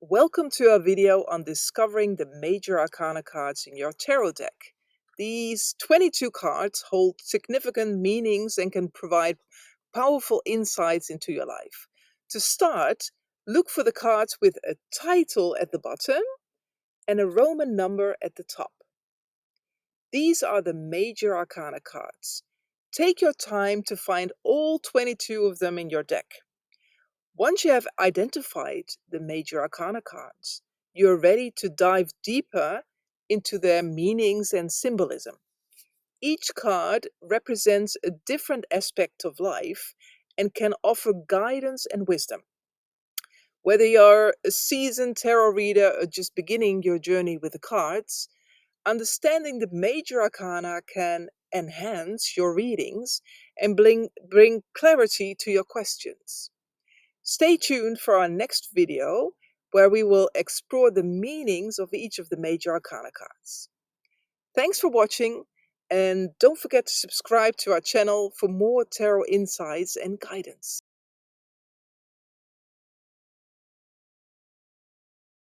Welcome to our video on discovering the Major Arcana cards in your tarot deck. These 22 cards hold significant meanings and can provide powerful insights into your life. To start, look for the cards with a title at the bottom and a Roman number at the top. These are the Major Arcana cards. Take your time to find all 22 of them in your deck. Once you have identified the Major Arcana cards, you're ready to dive deeper into their meanings and symbolism. Each card represents a different aspect of life and can offer guidance and wisdom. Whether you're a seasoned tarot reader or just beginning your journey with the cards, understanding the Major Arcana can enhance your readings and bring clarity to your questions. Stay tuned for our next video where we will explore the meanings of each of the Major Arcana cards. Thanks for watching, and don't forget to subscribe to our channel for more tarot insights and guidance.